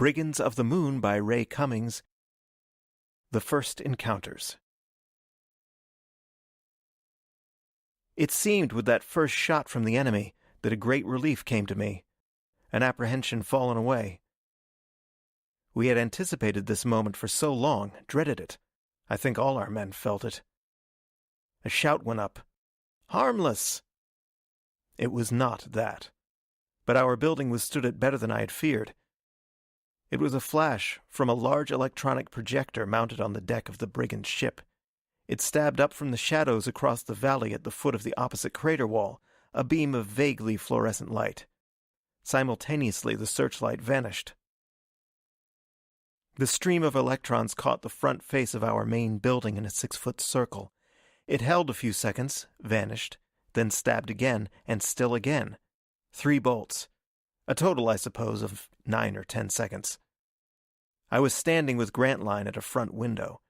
Brigands of the Moon by Ray Cummings. The First Encounters. It seemed with that first shot from the enemy that a great relief came to me, an apprehension fallen away. We had anticipated this moment for so long, dreaded it. I think all our men felt it. A shout went up. "Harmless!" It was not that. But our building withstood it better than I had feared. It was a flash from a large electronic projector mounted on the deck of the brigand ship. It stabbed up from the shadows across the valley at the foot of the opposite crater wall, a beam of vaguely fluorescent light. Simultaneously, the searchlight vanished. The stream of electrons caught the front face of our main building in a 6-foot circle. It held a few seconds, vanished, then stabbed again, and still again. 3 bolts. A total, I suppose, of 9 or 10 seconds. I was standing with Grantline at a front window.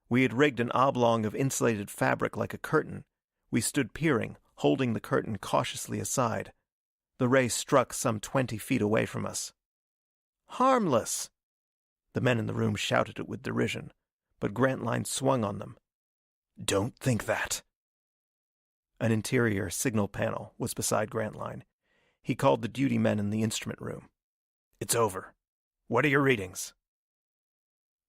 We had rigged an oblong of insulated fabric like a curtain. We stood peering, holding the curtain cautiously aside. The ray struck some 20 feet away from us. "Harmless!" The men in the room shouted it with derision, but Grantline swung on them. "Don't think that." An interior signal panel was beside Grantline. He called the duty men in the instrument room. "It's over. What are your readings?"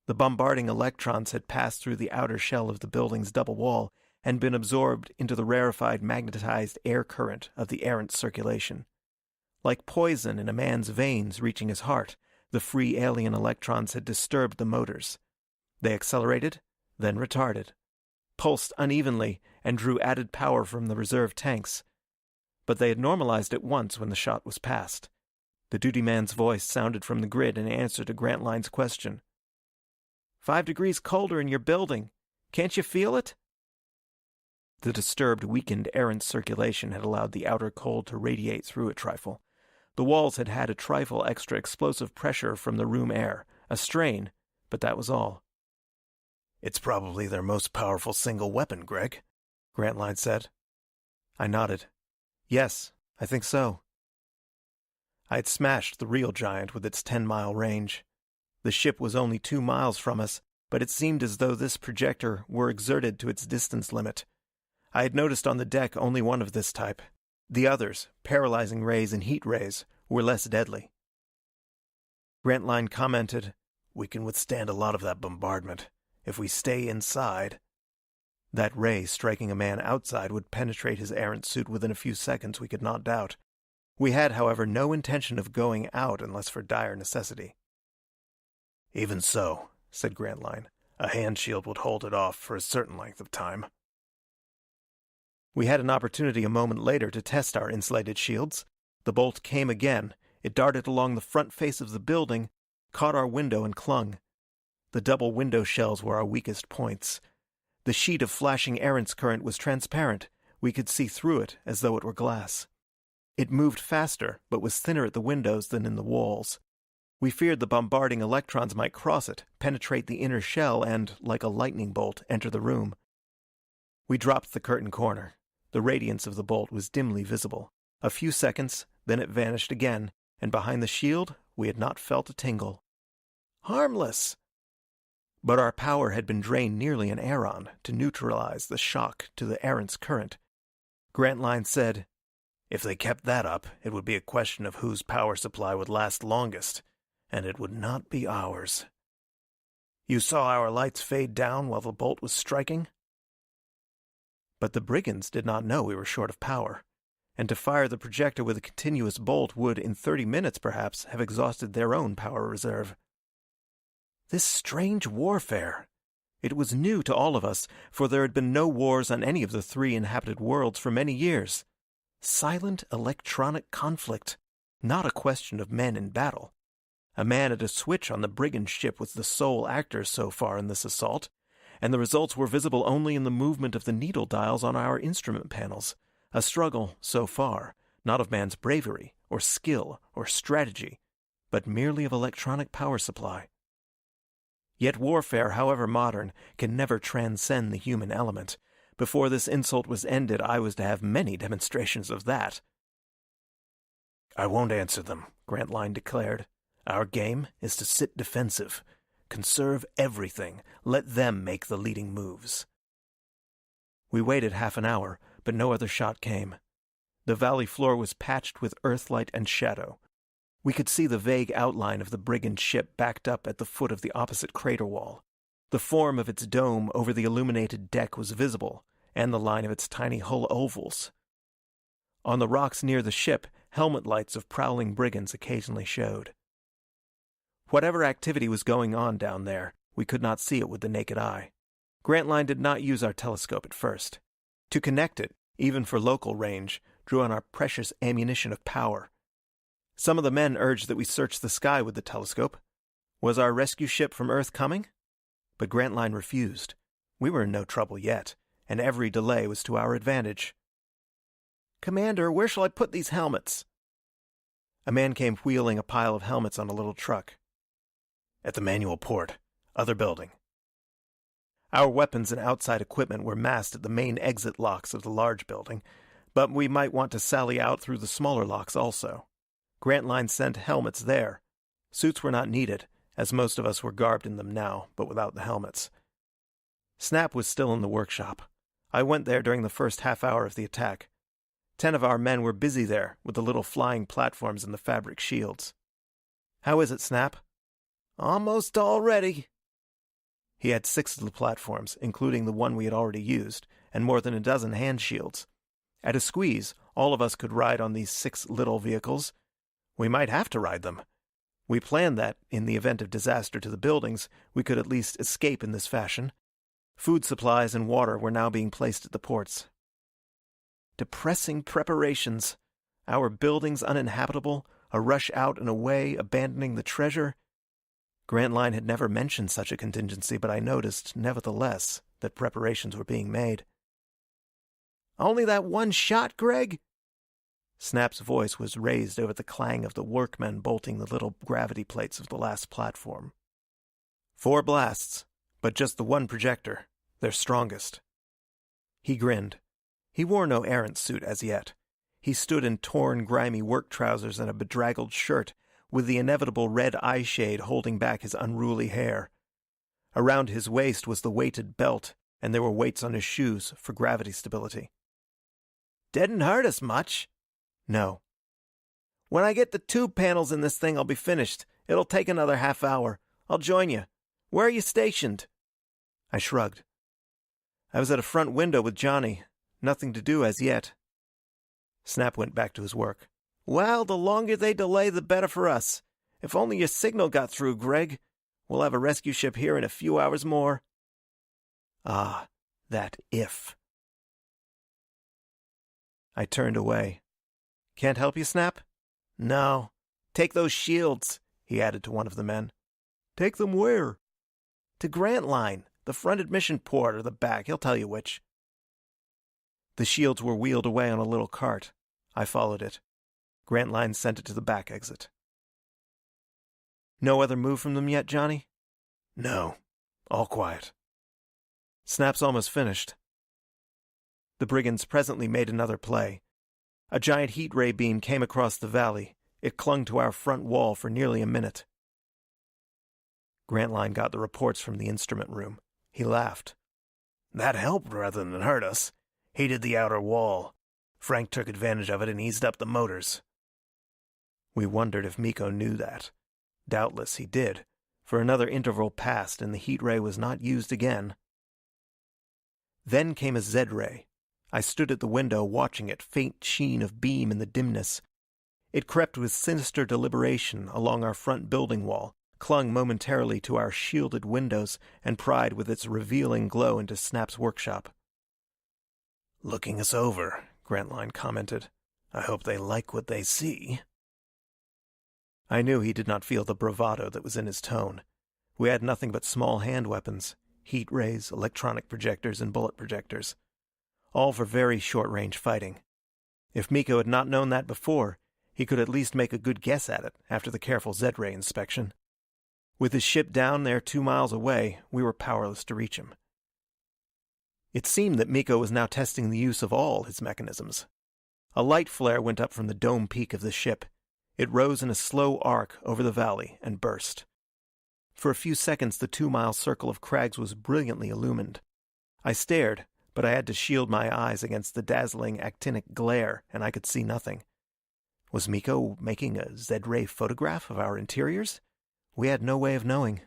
The bombarding electrons had passed through the outer shell of the building's double wall and been absorbed into the rarefied magnetized air current of the errant circulation. Like poison in a man's veins reaching his heart, the free alien electrons had disturbed the motors. They accelerated, then retarded, pulsed unevenly, and drew added power from the reserve tanks. But they had normalized at once when the shot was past. The duty man's voice sounded from the grid in answer to Grantline's question. 5 degrees colder in your building. Can't you feel it?" The disturbed, weakened errant circulation had allowed the outer cold to radiate through a trifle. The walls had had a trifle extra explosive pressure from the room air, a strain, but that was all. "It's probably their most powerful single weapon, Greg," Grantline said. I nodded. "Yes, I think so." I had smashed the real giant with its 10-mile range. The ship was only 2 miles from us, but it seemed as though this projector were exerted to its distance limit. I had noticed on the deck only one of this type. The others, paralyzing rays and heat rays, were less deadly. Grantline commented, "We can withstand a lot of that bombardment. If we stay inside..." That ray striking a man outside would penetrate his errant suit within a few seconds, we could not doubt. We had, however, no intention of going out unless for dire necessity. "Even so," said Grantline, "a hand shield would hold it off for a certain length of time." We had an opportunity a moment later to test our insulated shields. The bolt came again. It darted along the front face of the building, caught our window and clung. The double window shells were our weakest points. The sheet of flashing errants current was transparent. We could see through it as though it were glass. It moved faster, but was thinner at the windows than in the walls. We feared the bombarding electrons might cross it, penetrate the inner shell, and, like a lightning bolt, enter the room. We dropped the curtain corner. The radiance of the bolt was dimly visible. A few seconds, then it vanished again, and behind the shield we had not felt a tingle. "Harmless!" But our power had been drained nearly an aeron to neutralize the shock to the errant's current. Grantline said, "If they kept that up, it would be a question of whose power supply would last longest, and it would not be ours. You saw our lights fade down while the bolt was striking?" But the brigands did not know we were short of power, and to fire the projector with a continuous bolt would, in 30 minutes perhaps, have exhausted their own power reserve. This strange warfare! It was new to all of us, for there had been no wars on any of the 3 inhabited worlds for many years. Silent electronic conflict, not a question of men in battle. A man at a switch on the brigand ship was the sole actor so far in this assault, and the results were visible only in the movement of the needle dials on our instrument panels. A struggle, so far, not of man's bravery, or skill, or strategy, but merely of electronic power supply. Yet warfare, however modern, can never transcend the human element. Before this insult was ended, I was to have many demonstrations of that. "I won't answer them," Grantline declared. Our game is to sit defensive. Conserve everything. Let them make the leading moves. We waited half an hour, but no other shot came. The valley floor was patched with earthlight and shadow. We could see the vague outline of the brigand ship backed up at the foot of the opposite crater wall. The form of its dome over the illuminated deck was visible, and the line of its tiny hull ovals. On the rocks near the ship, helmet lights of prowling brigands occasionally showed. Whatever activity was going on down there, we could not see it with the naked eye. Grantline did not use our telescope at first. To connect it, even for local range, drew on our precious ammunition of power. Some of the men urged that we search the sky with the telescope. Was our rescue ship from Earth coming? But Grantline refused. We were in no trouble yet, and every delay was to our advantage. "Commander, where shall I put these helmets?" A man came wheeling a pile of helmets on a little truck. "At the manual port. Other building." Our weapons and outside equipment were massed at the main exit locks of the large building, but we might want to sally out through the smaller locks also. Grantline sent helmets there. Suits were not needed, as most of us were garbed in them now, but without the helmets. Snap was still in the workshop. I went there during the first half hour of the attack. 10 of our men were busy there with the little flying platforms and the fabric shields. "How is it, Snap?" "Almost all ready." He had 6 of the platforms, including the one we had already used, and more than a dozen hand shields. At a squeeze, all of us could ride on these 6 little vehicles. We might have to ride them. We planned that, in the event of disaster to the buildings, we could at least escape in this fashion. Food supplies and water were now being placed at the ports. Depressing preparations. Our buildings uninhabitable, a rush out and away, abandoning the treasure. Grantline had never mentioned such a contingency, but I noticed, nevertheless, that preparations were being made. "Only that one shot, Greg?" Snap's voice was raised over the clang of the workmen bolting the little gravity plates of the last platform. 4 blasts, but just the one projector, their strongest. He grinned. He wore no errant suit as yet. He stood in torn, grimy work trousers and a bedraggled shirt, with the inevitable red eye shade holding back his unruly hair. Around his waist was the weighted belt, and there were weights on his shoes for gravity stability. "Didn't hurt us much." "No." "When I get the tube panels in this thing, I'll be finished. It'll take another half hour. I'll join you. Where are you stationed?" I shrugged. "I was at a front window with Johnny. Nothing to do as yet." Snap went back to his work. "Well, the longer they delay, the better for us. If only your signal got through, Greg. We'll have a rescue ship here in a few hours more." Ah, that if. I turned away. "Can't help you, Snap?" "No. Take those shields," he added to one of the men. "Take them where?" "To Grantline. The front admission port or the back. He'll tell you which." The shields were wheeled away on a little cart. I followed it. Grantline sent it to the back exit. "No other move from them yet, Johnny?" "No. All quiet." "Snap's almost finished." The brigands presently made another play. A giant heat ray beam came across the valley. It clung to our front wall for nearly a minute. Grantline got the reports from the instrument room. He laughed. "That helped rather than hurt us. Heated the outer wall. Frank took advantage of it and eased up the motors." We wondered if Miko knew that. Doubtless he did, for another interval passed and the heat ray was not used again. Then came a Z-ray. I stood at the window watching it, faint sheen of beam in the dimness. It crept with sinister deliberation along our front building wall, clung momentarily to our shielded windows, and pried with its revealing glow into Snap's workshop. "Looking us over," Grantline commented. "I hope they like what they see." I knew he did not feel the bravado that was in his tone. We had nothing but small hand weapons, heat rays, electronic projectors, and bullet projectors. All for very short-range fighting. If Miko had not known that before, he could at least make a good guess at it after the careful Z-ray inspection. With his ship down there 2 miles away, we were powerless to reach him. It seemed that Miko was now testing the use of all his mechanisms. A light flare went up from the dome peak of the ship. It rose in a slow arc over the valley and burst. For a few seconds the 2-mile circle of crags was brilliantly illumined. I stared, but I had to shield my eyes against the dazzling actinic glare, and I could see nothing. Was Miko making a Z-ray photograph of our interiors? We had no way of knowing.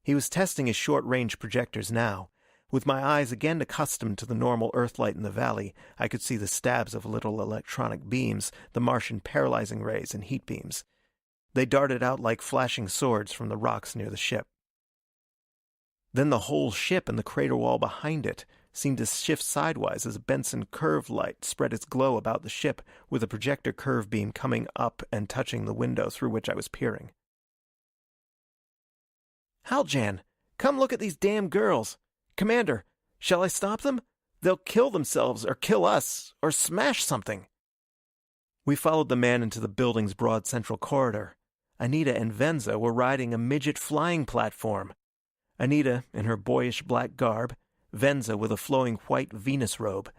He was testing his short-range projectors now. With my eyes again accustomed to the normal Earthlight in the valley, I could see the stabs of little electronic beams, the Martian paralyzing rays and heat beams. They darted out like flashing swords from the rocks near the ship. Then the whole ship and the crater wall behind it seemed to shift sidewise as a Benson curve light spread its glow about the ship, with a projector curve beam coming up and touching the window through which I was peering. "Haljan, come look at these damn girls. Commander, shall I stop them? They'll kill themselves, or kill us, or smash something." We followed the man into the building's broad central corridor. Anita and Venza were riding a midget flying platform. Anita in her boyish black garb, Venza with a flowing white Venus robe.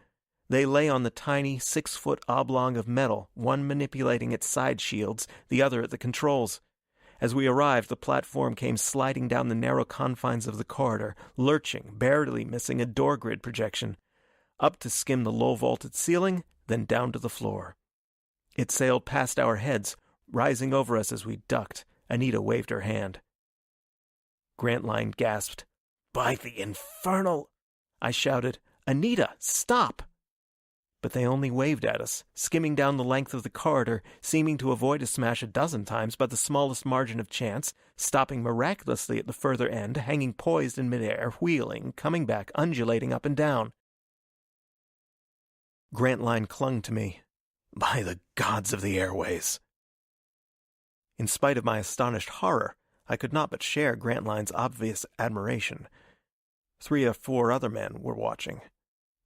They lay on the tiny 6-foot oblong of metal, one manipulating its side shields, the other at the controls. As we arrived, the platform came sliding down the narrow confines of the corridor, lurching, barely missing a door grid projection. Up to skim the low-vaulted ceiling, then down to the floor. It sailed past our heads, rising over us as we ducked. Anita waved her hand. Grantline gasped. "By the infernal—" I shouted, "Anita, stop!" But they only waved at us, skimming down the length of the corridor, seeming to avoid a smash a dozen times by the smallest margin of chance, stopping miraculously at the further end, hanging poised in midair, wheeling, coming back, undulating up and down. Grantline clung to me. "By the gods of the airways." In spite of my astonished horror, I could not but share Grantline's obvious admiration. 3 or 4 other men were watching.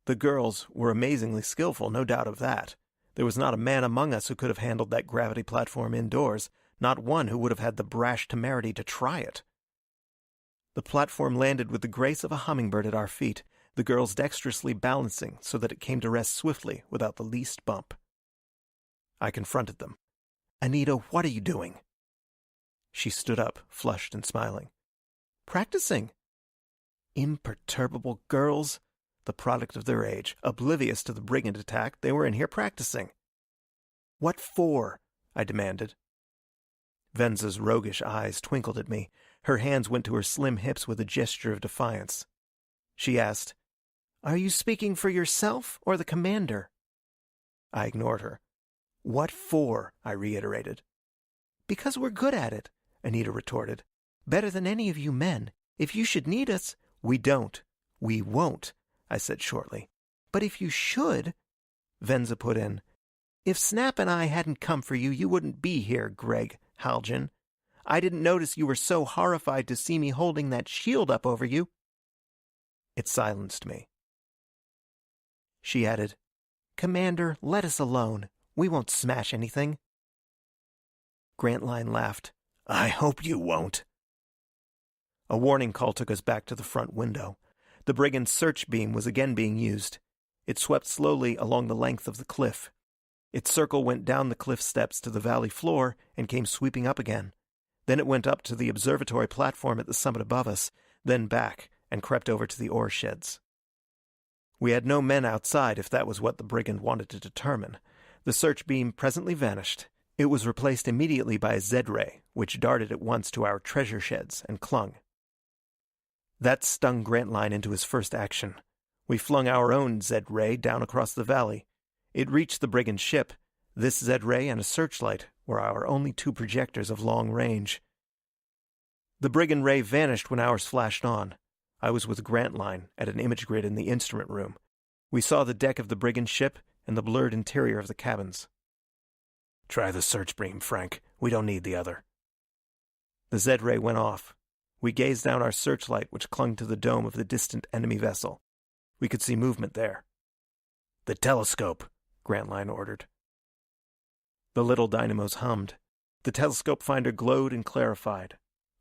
The girls were amazingly skillful, no doubt of that. There was not a man among us who could have handled that gravity platform indoors, not one who would have had the brash temerity to try it. The platform landed with the grace of a hummingbird at our feet, the girls dexterously balancing so that it came to rest swiftly without the least bump. I confronted them. "Anita, what are you doing?" She stood up, flushed and smiling. "Practicing." Imperturbable girls. The product of their age, oblivious to the brigand attack, they were in here practicing. "What for?" I demanded. Venza's roguish eyes twinkled at me. Her hands went to her slim hips with a gesture of defiance. She asked, "Are you speaking for yourself or the commander?" I ignored her. "What for?" I reiterated. "Because we're good at it," Anita retorted. "Better than any of you men. If you should need us—" "We don't. We won't," I said shortly. "But if you should," Venza put in, "if Snap and I hadn't come for you, you wouldn't be here, Greg Haljan. I didn't notice you were so horrified to see me holding that shield up over you." It silenced me. She added, "Commander, let us alone. We won't smash anything." Grantline laughed. "I hope you won't." A warning call took us back to the front window. The brigand search beam was again being used. It swept slowly along the length of the cliff. Its circle went down the cliff steps to the valley floor and came sweeping up again. Then it went up to the observatory platform at the summit above us, then back and crept over to the ore sheds. We had no men outside if that was what the brigand wanted to determine. The search beam presently vanished. It was replaced immediately by a Z-ray, which darted at once to our treasure sheds and clung. That stung Grantline into his first action. We flung our own Z-ray down across the valley. It reached the brigand ship. This Z-ray and a searchlight were our only 2 projectors of long range. The brigand ray vanished when ours flashed on. I was with Grantline at an image grid in the instrument room. We saw the deck of the brigand ship and the blurred interior of the cabins. "Try the search beam, Frank. We don't need the other." The Z-ray went off. We gazed down our searchlight, which clung to the dome of the distant enemy vessel. We could see movement there. "The telescope," Grantline ordered. The little dynamos hummed. The telescope finder glowed and clarified.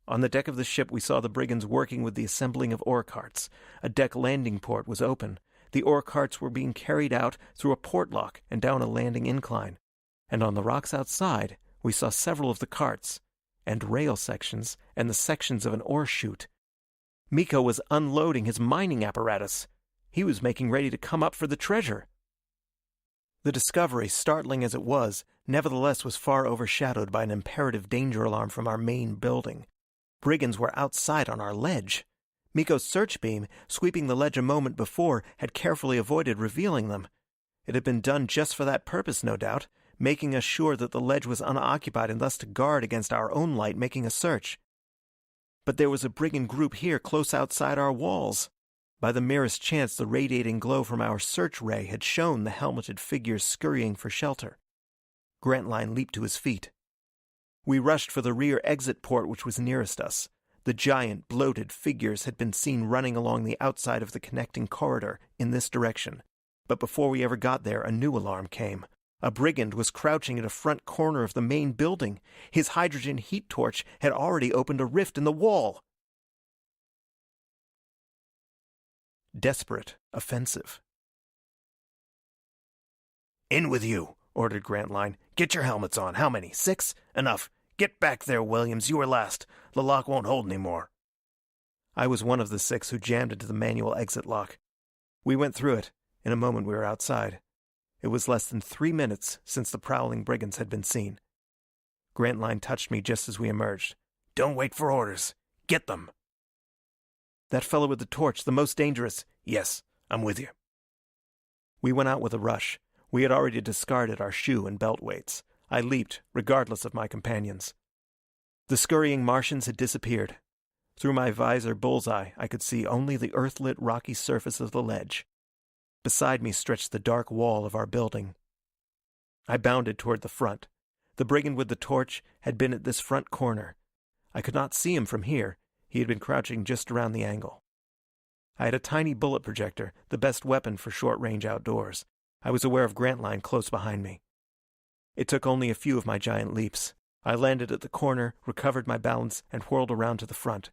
On the deck of the ship we saw the brigands working with the assembling of ore carts. A deck landing port was open. The ore carts were being carried out through a port lock and down a landing incline. And on the rocks outside We saw several of the carts, and rail sections, and the sections of an ore chute. Miko was unloading his mining apparatus. He was making ready to come up for the treasure. The discovery, startling as it was, nevertheless was far overshadowed by an imperative danger alarm from our main building. Brigands were outside on our ledge. Miko's search beam, sweeping the ledge a moment before, had carefully avoided revealing them. It had been done just for that purpose, no doubt, making us sure that the ledge was unoccupied and thus to guard against our own light making a search. But there was a brigand group here close outside our walls. By the merest chance, the radiating glow from our search ray had shown the helmeted figures scurrying for shelter. Grantline leaped to his feet. We rushed for the rear exit port which was nearest us. The giant, bloated figures had been seen running along the outside of the connecting corridor in this direction. But before we ever got there, a new alarm came. A brigand was crouching at a front corner of the main building. His hydrogen heat torch had already opened a rift in the wall. Desperate, offensive. "In with you," ordered Grantline. "Get your helmets on. How many? 6? Enough. Get back there, Williams. You were last. The lock won't hold any more." I was one of the 6 who jammed into the manual exit lock. We went through it. In a moment we were outside. It was less than 3 minutes since the prowling brigands had been seen. Grantline touched me just as we emerged. "Don't wait for orders. Get them." "That fellow with the torch, the most dangerous." "Yes, I'm with you." We went out with a rush. We had already discarded our shoe and belt weights. I leaped, regardless of my companions. The scurrying Martians had disappeared. Through my visor bullseye, I could see only the earth-lit rocky surface of the ledge. Beside me stretched the dark wall of our building. I bounded toward the front. The brigand with the torch had been at this front corner. I could not see him from here. He had been crouching just around the angle. I had a tiny bullet projector, the best weapon for short-range outdoors. I was aware of Grantline close behind me. It took only a few of my giant leaps. I landed at the corner, recovered my balance, and whirled around to the front.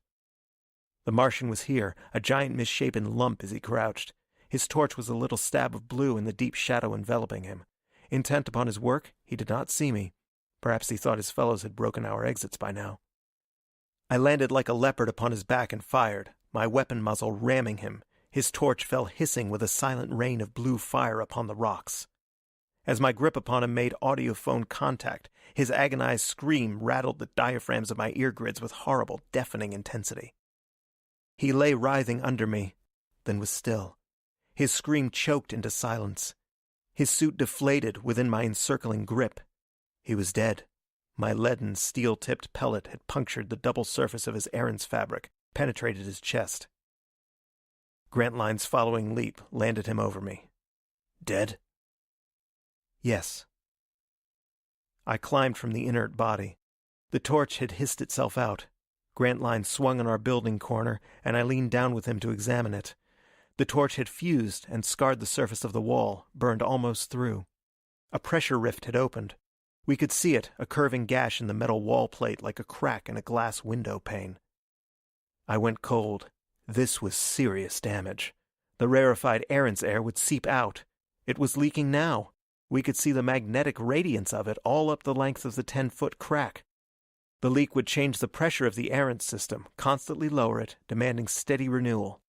The Martian was here, a giant misshapen lump as he crouched. His torch was a little stab of blue in the deep shadow enveloping him. Intent upon his work, he did not see me. Perhaps he thought his fellows had broken our exits by now. I landed like a leopard upon his back and fired, my weapon muzzle ramming him. His torch fell hissing with a silent rain of blue fire upon the rocks. As my grip upon him made audiophone contact, his agonized scream rattled the diaphragms of my ear grids with horrible, deafening intensity. He lay writhing under me, then was still. His scream choked into silence. His suit deflated within my encircling grip. He was dead. My leaden, steel-tipped pellet had punctured the double surface of his Erran's fabric, penetrated his chest. Grantline's following leap landed him over me. "Dead?" "Yes." I climbed from the inert body. The torch had hissed itself out. Grantline swung on our building corner, and I leaned down with him to examine it. The torch had fused and scarred the surface of the wall, burned almost through. A pressure rift had opened. We could see it, a curving gash in the metal wall plate like a crack in a glass window pane. I went cold. This was serious damage. The rarefied Erran's air would seep out. It was leaking now. We could see the magnetic radiance of it all up the length of the 10-foot crack. The leak would change the pressure of the Errant's system, constantly lower it, demanding steady renewal.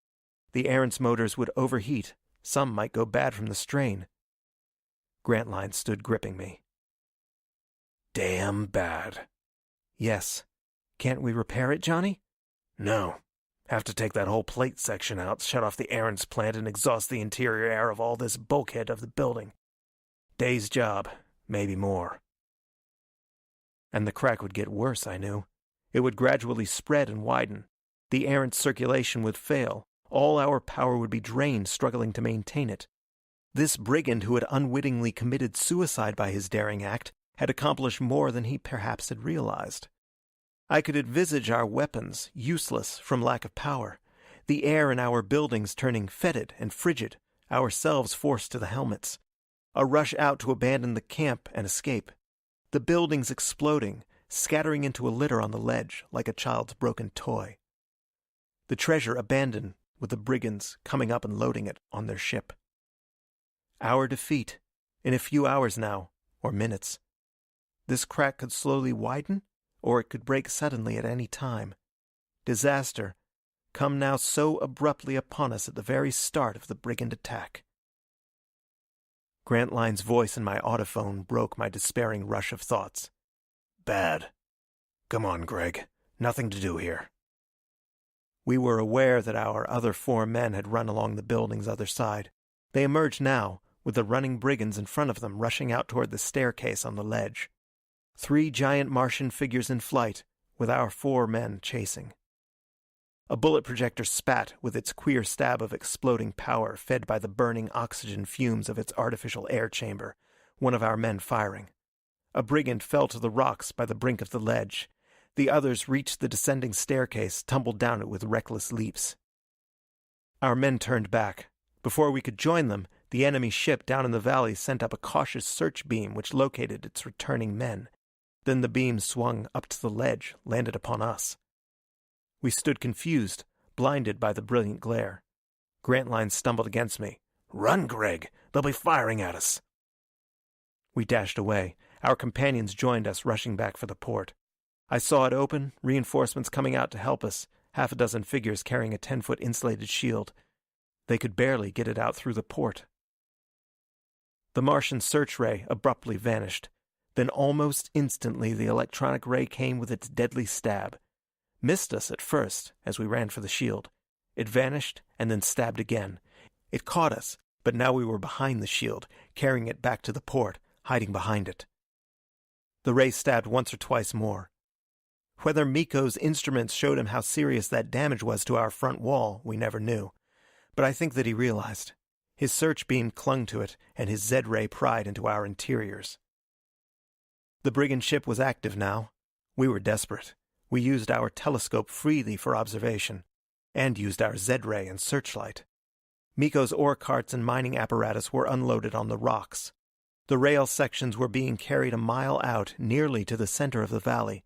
The Errant's motors would overheat. Some might go bad from the strain. Grantline stood gripping me. "Damn bad." "Yes. Can't we repair it, Johnny?" "No. Have to take that whole plate section out, shut off the Errant's plant, and exhaust the interior air of all this bulkhead of the building. Day's job, maybe more." And the crack would get worse, I knew. It would gradually spread and widen. The Errant's circulation would fail. All our power would be drained struggling to maintain it. This brigand who had unwittingly committed suicide by his daring act had accomplished more than he perhaps had realized. I could envisage our weapons useless from lack of power, the air in our buildings turning fetid and frigid, ourselves forced to the helmets. A rush out to abandon the camp and escape. The buildings exploding, scattering into a litter on the ledge like a child's broken toy. The treasure abandoned with the brigands coming up and loading it on their ship. Our defeat, in a few hours now, or minutes. This crack could slowly widen, or it could break suddenly at any time. Disaster, come now so abruptly upon us at the very start of the brigand attack. Grantline's voice in my audiphone broke my despairing rush of thoughts. Bad. Come on, Greg. Nothing to do here. We were aware that our other 4 men had run along the building's other side. They emerged now, with the running brigands in front of them rushing out toward the staircase on the ledge. 3 giant Martian figures in flight, with our 4 men chasing. A bullet projector spat with its queer stab of exploding power fed by the burning oxygen fumes of its artificial air chamber, one of our men firing. A brigand fell to the rocks by the brink of the ledge. The others reached the descending staircase, tumbled down it with reckless leaps. Our men turned back. Before we could join them, the enemy ship down in the valley sent up a cautious search beam which located its returning men. Then the beam swung up to the ledge, landed upon us. We stood confused, blinded by the brilliant glare. Grantline stumbled against me. Run, Greg! They'll be firing at us! We dashed away. Our companions joined us, rushing back for the port. I saw it open, reinforcements coming out to help us, 6 figures carrying a 10-foot insulated shield. They could barely get it out through the port. The Martian search ray abruptly vanished. Then almost instantly the electronic ray came with its deadly stab. Missed us at first, as we ran for the shield. It vanished, and then stabbed again. It caught us, but now we were behind the shield, carrying it back to the port, hiding behind it. The ray stabbed once or twice more. Whether Miko's instruments showed him how serious that damage was to our front wall, we never knew. But I think that he realized. His search beam clung to it, and his Z-ray pried into our interiors. The brigand ship was active now. We were desperate. We used our telescope freely for observation, and used our Z-ray and searchlight. Miko's ore carts and mining apparatus were unloaded on the rocks. The rail sections were being carried a mile out, nearly to the center of the valley.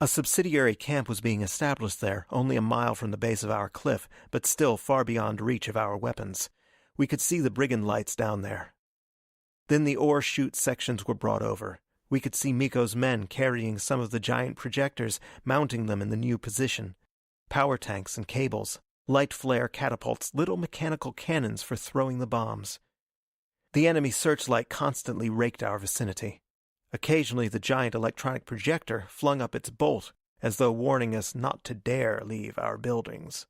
A subsidiary camp was being established there, only a mile from the base of our cliff, but still far beyond reach of our weapons. We could see the brigand lights down there. Then the ore chute sections were brought over. We could see Miko's men carrying some of the giant projectors, mounting them in the new position. Power tanks and cables, light flare catapults, little mechanical cannons for throwing the bombs. The enemy searchlight constantly raked our vicinity. Occasionally the giant electronic projector flung up its bolt, as though warning us not to dare leave our buildings.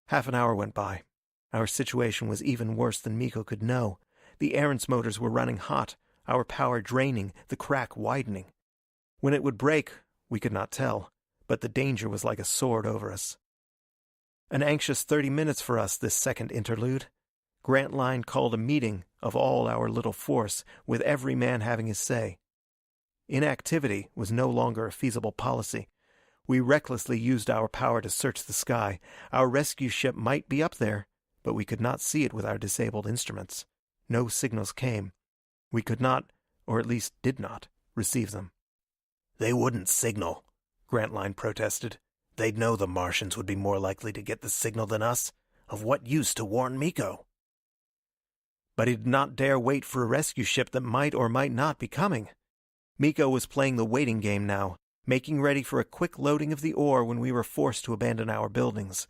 Half an hour went by. Our situation was even worse than Miko could know. The Errant's motors were running hot, our power draining, the crack widening. When it would break, we could not tell, but the danger was like a sword over us. An anxious 30 minutes for us, this second interlude. Grantline called a meeting of all our little force, with every man having his say. Inactivity was no longer a feasible policy. We recklessly used our power to search the sky. Our rescue ship might be up there, but we could not see it with our disabled instruments. No signals came. We could not, or at least did not, receive them. They wouldn't signal, Grantline protested. They'd know the Martians would be more likely to get the signal than us. Of what use to warn Miko? But he did not dare wait for a rescue ship that might or might not be coming. Miko was playing the waiting game now, making ready for a quick loading of the ore when we were forced to abandon our buildings.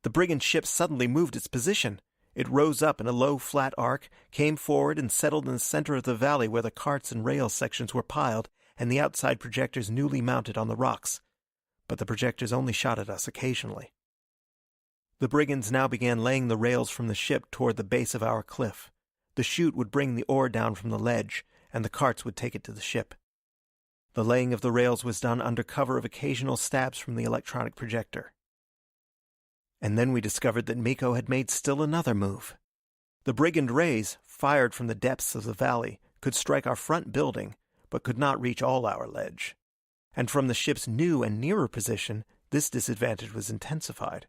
The brigand ship suddenly moved its position. It rose up in a low, flat arc, came forward and settled in the center of the valley where the carts and rail sections were piled, and the outside projectors newly mounted on the rocks. But the projectors only shot at us occasionally. The brigands now began laying the rails from the ship toward the base of our cliff. The chute would bring the ore down from the ledge, and the carts would take it to the ship. The laying of the rails was done under cover of occasional stabs from the electronic projector. And then we discovered that Miko had made still another move. The brigand rays, fired from the depths of the valley, could strike our front building, but could not reach all our ledge. And from the ship's new and nearer position, this disadvantage was intensified.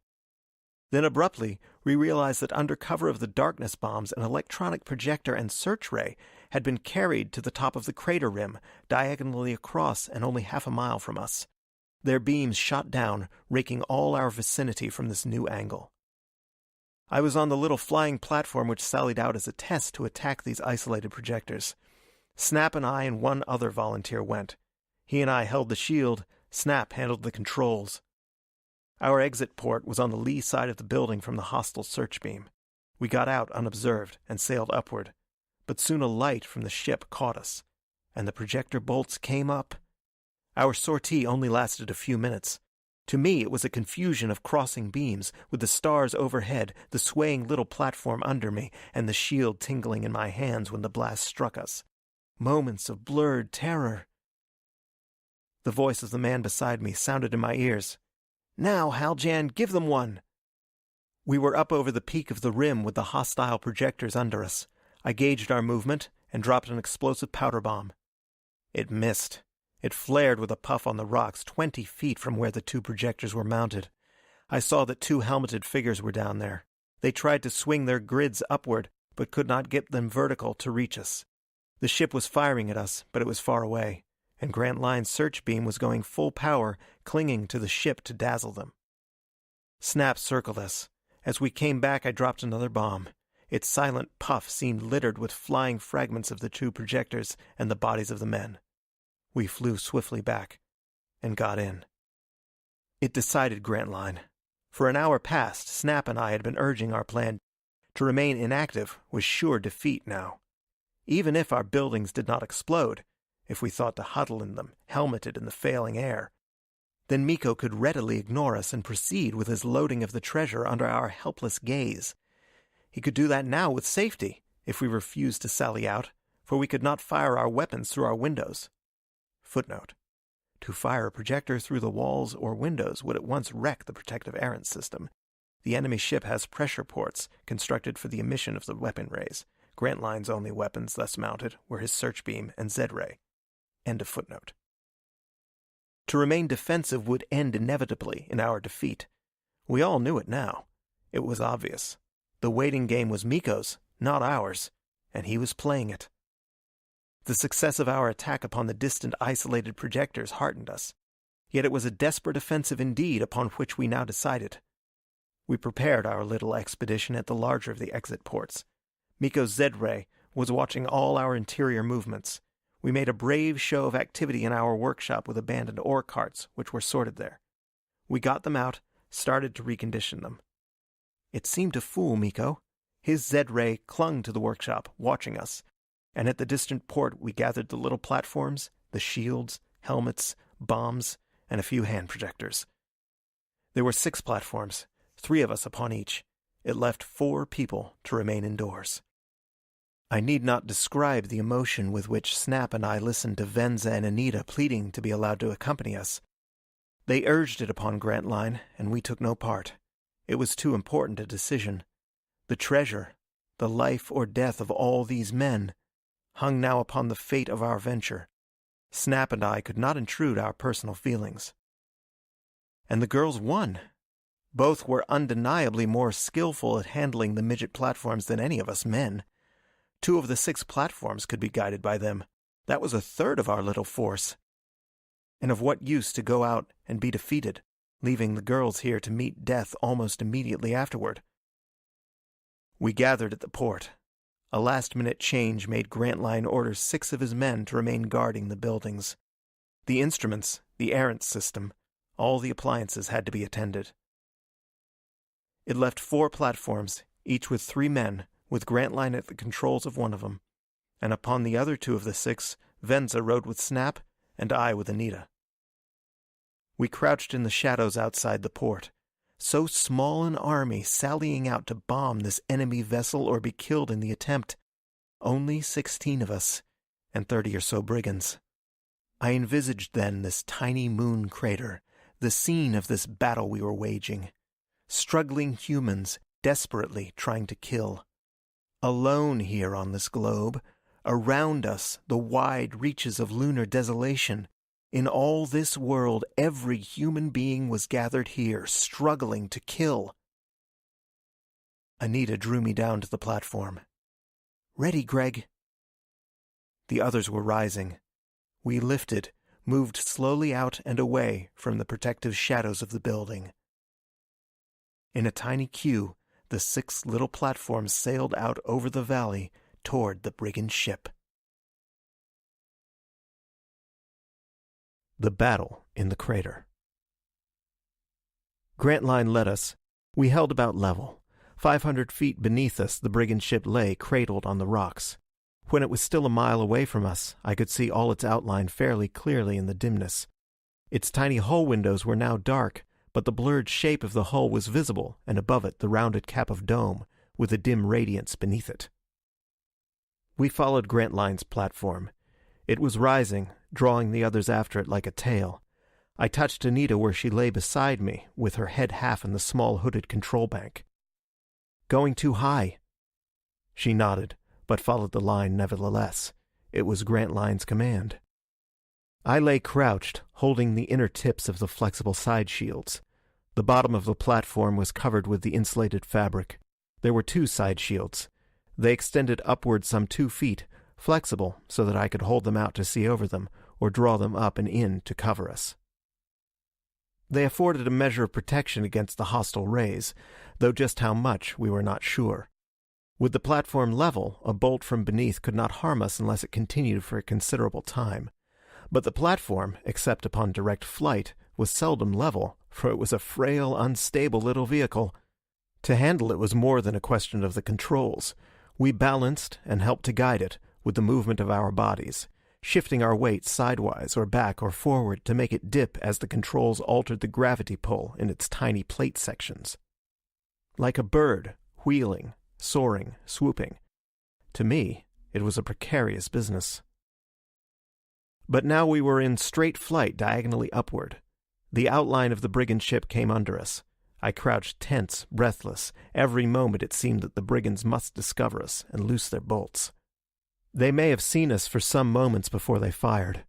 Then abruptly, we realized that under cover of the darkness bombs, an electronic projector and search ray had been carried to the top of the crater rim, diagonally across and only half a mile from us. Their beams shot down, raking all our vicinity from this new angle. I was on the little flying platform which sallied out as a test to attack these isolated projectors. Snap and I and one other volunteer went. He and I held the shield, Snap handled the controls. Our exit port was on the lee side of the building from the hostile search beam. We got out unobserved and sailed upward, but soon a light from the ship caught us, and the projector bolts came up. Our sortie only lasted a few minutes. To me it was a confusion of crossing beams, with the stars overhead, the swaying little platform under me, and the shield tingling in my hands when the blast struck us. Moments of blurred terror. The voice of the man beside me sounded in my ears. "Now, Haljan, give them one!" We were up over the peak of the rim with the hostile projectors under us. I gauged our movement and dropped an explosive powder bomb. It missed. It flared with a puff on the rocks 20 feet from where the two projectors were mounted. I saw that two helmeted figures were down there. They tried to swing their grids upward, but could not get them vertical to reach us. The ship was firing at us, but it was far away, and Grantline's search beam was going full power, clinging to the ship to dazzle them. Snap circled us. As we came back, I dropped another bomb. Its silent puff seemed littered with flying fragments of the two projectors and the bodies of the men. We flew swiftly back and got in. It decided Grantline. For an hour past, Snap and I had been urging our plan. To remain inactive was sure defeat now. Even if our buildings did not explode, if we thought to huddle in them, helmeted in the failing air, then Miko could readily ignore us and proceed with his loading of the treasure under our helpless gaze. He could do that now with safety, if we refused to sally out, for we could not fire our weapons through our windows. Footnote: to fire a projector through the walls or windows would at once wreck the protective Errant system. The enemy ship has pressure ports constructed for the emission of the weapon rays. Grantline's only weapons thus mounted were his search beam and Z-ray. End of footnote. To remain defensive would end inevitably in our defeat. We all knew it now. It was obvious. The waiting game was Miko's, not ours, and he was playing it. The success of our attack upon the distant isolated projectors heartened us. Yet it was a desperate offensive indeed upon which we now decided. We prepared our little expedition at the larger of the exit ports. Miko's Z-ray was watching all our interior movements. We made a brave show of activity in our workshop with abandoned ore carts, which were sorted there. We got them out, started to recondition them. It seemed to fool Miko. His Z-ray clung to the workshop, watching us, and at the distant port we gathered the little platforms, the shields, helmets, bombs, and a few hand projectors. There were 6 platforms, 3 of us upon each. It left 4 people to remain indoors. I need not describe the emotion with which Snap and I listened to Venza and Anita pleading to be allowed to accompany us. They urged it upon Grantline, and we took no part. It was too important a decision. The treasure, the life or death of all these men, hung now upon the fate of our venture. Snap and I could not intrude our personal feelings. And the girls won. Both were undeniably more skillful at handling the midget platforms than any of us men. 2 of the 6 platforms could be guided by them. That was a third of our little force. And of what use to go out and be defeated, leaving the girls here to meet death almost immediately afterward? We gathered at the port. A last-minute change made Grantline order 6 of his men to remain guarding the buildings. The instruments, the Errant system, all the appliances had to be attended. It left 4 platforms, each with 3 men, with Grantline at the controls of one of them, and upon the other 2 of the 6, Venza rode with Snap, and I with Anita. We crouched in the shadows outside the port. So small an army sallying out to bomb this enemy vessel or be killed in the attempt. Only 16 of us, and 30 or so brigands. I envisaged then this tiny moon crater, the scene of this battle we were waging. Struggling humans, desperately trying to kill. Alone here on this globe, around us the wide reaches of lunar desolation. In all this world, every human being was gathered here, struggling to kill. Anita drew me down to the platform. "Ready, Greg." The others were rising. We lifted, moved slowly out and away from the protective shadows of the building. In a tiny queue, the 6 little platforms sailed out over the valley toward the brigand ship. The battle in the crater. Grantline led us. We held about level. 500 feet beneath us, the brigand ship lay cradled on the rocks. When it was still a mile away from us, I could see all its outline fairly clearly in the dimness. Its tiny hull windows were now dark, but the blurred shape of the hull was visible, and above it the rounded cap of dome, with a dim radiance beneath it. We followed Grantline's platform. It was rising, drawing the others after it like a tail. I touched Anita where she lay beside me, with her head half in the small hooded control bank. "Going too high." She nodded, but followed the line nevertheless. It was Grantline's command. I lay crouched, holding the inner tips of the flexible side shields. The bottom of the platform was covered with the insulated fabric. There were 2 side shields. They extended upward some 2 feet, flexible so that I could hold them out to see over them, or draw them up and in to cover us. They afforded a measure of protection against the hostile rays, though just how much we were not sure. With the platform level, a bolt from beneath could not harm us unless it continued for a considerable time. But the platform, except upon direct flight, was seldom level, for it was a frail, unstable little vehicle. To handle it was more than a question of the controls. We balanced and helped to guide it, with the movement of our bodies, shifting our weight sidewise or back or forward to make it dip as the controls altered the gravity pull in its tiny plate sections. Like a bird, wheeling, soaring, swooping. To me, it was a precarious business. But now we were in straight flight diagonally upward. The outline of the brigand ship came under us. I crouched tense, breathless. Every moment it seemed that the brigands must discover us and loose their bolts. They may have seen us for some moments before they fired.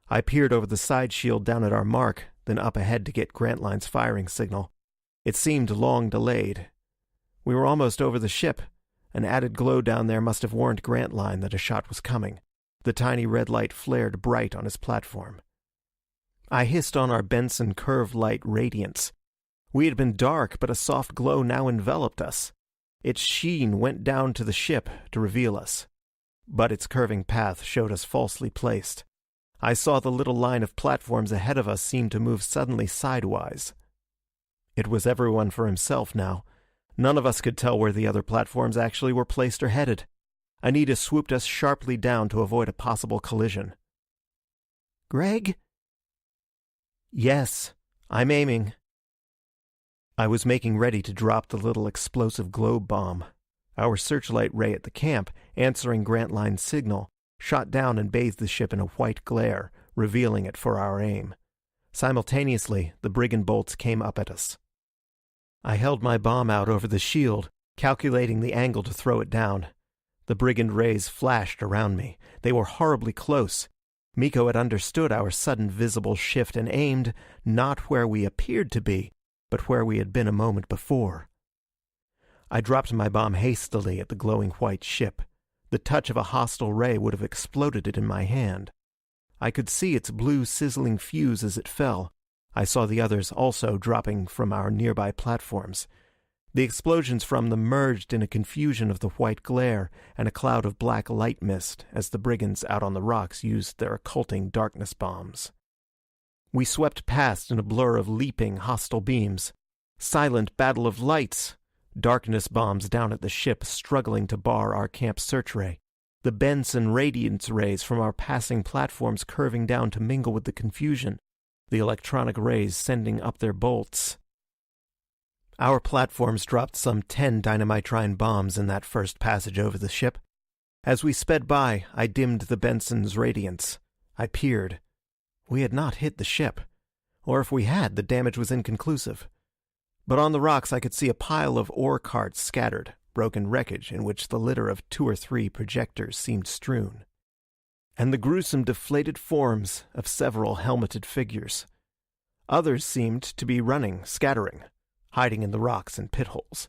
I peered over the side shield down at our mark, then up ahead to get Grantline's firing signal. It seemed long delayed. We were almost over the ship. An added glow down there must have warned Grantline that a shot was coming. The tiny red light flared bright on his platform. I hissed on our Benson curve light radiance. We had been dark, but a soft glow now enveloped us. Its sheen went down to the ship to reveal us. But its curving path showed us falsely placed. I saw the little line of platforms ahead of us seem to move suddenly sidewise. It was everyone for himself now. None of us could tell where the other platforms actually were placed or headed. Anita swooped us sharply down to avoid a possible collision. "Greg?" "Yes, I'm aiming." I was making ready to drop the little explosive globe bomb. Our searchlight ray at the camp, answering Grantline's signal, shot down and bathed the ship in a white glare, revealing it for our aim. Simultaneously, the brigand bolts came up at us. I held my bomb out over the shield, calculating the angle to throw it down. The brigand rays flashed around me. They were horribly close. Miko had understood our sudden visible shift and aimed, not where we appeared to be, but where we had been a moment before. I dropped my bomb hastily at the glowing white ship. The touch of a hostile ray would have exploded it in my hand. I could see its blue sizzling fuse as it fell. I saw the others also dropping from our nearby platforms. The explosions from them merged in a confusion of the white glare and a cloud of black light mist as the brigands out on the rocks used their occulting darkness bombs. We swept past in a blur of leaping, hostile beams. Silent battle of lights! Darkness bombs down at the ship struggling to bar our camp search ray. The Benson radiance rays from our passing platforms curving down to mingle with the confusion. The electronic rays sending up their bolts. Our platforms dropped some 10 dynamitrine bombs in that first passage over the ship. As we sped by, I dimmed the Benson's radiance. I peered. We had not hit the ship. Or if we had, the damage was inconclusive. But on the rocks I could see a pile of ore carts scattered, broken wreckage in which the litter of 2 or 3 projectors seemed strewn. And the gruesome deflated forms of several helmeted figures. Others seemed to be running, scattering, hiding in the rocks and pit holes.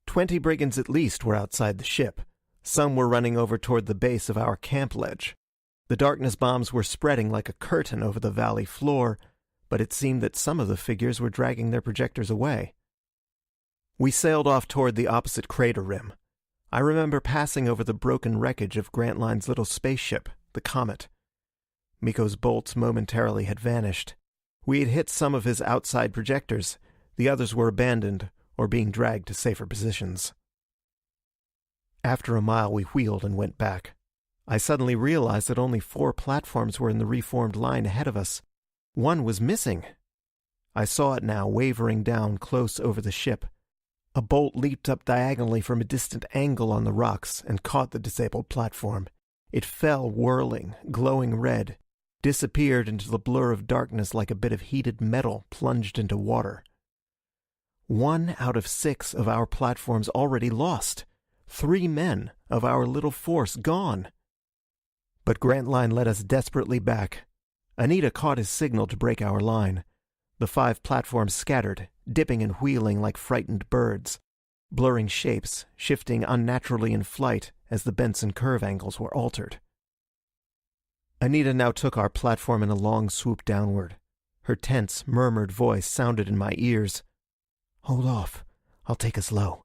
20 brigands at least were outside the ship. Some were running over toward the base of our camp ledge. The darkness bombs were spreading like a curtain over the valley floor, but it seemed that some of the figures were dragging their projectors away. We sailed off toward the opposite crater rim. I remember passing over the broken wreckage of Grantline's little spaceship, the Comet. Miko's bolts momentarily had vanished. We had hit some of his outside projectors. The others were abandoned or being dragged to safer positions. After a mile, we wheeled and went back. I suddenly realized that only 4 platforms were in the reformed line ahead of us. One was missing. I saw it now, wavering down close over the ship. A bolt leaped up diagonally from a distant angle on the rocks and caught the disabled platform. It fell whirling, glowing red, disappeared into the blur of darkness like a bit of heated metal plunged into water. 1 out of 6 of our platforms already lost. 3 men of our little force gone. But Grantline led us desperately back. Anita caught his signal to break our line. The 5 platforms scattered, dipping and wheeling like frightened birds, blurring shapes, shifting unnaturally in flight as the Benson curve angles were altered. Anita now took our platform in a long swoop downward. Her tense, murmured voice sounded in my ears. "Hold off. I'll take us low."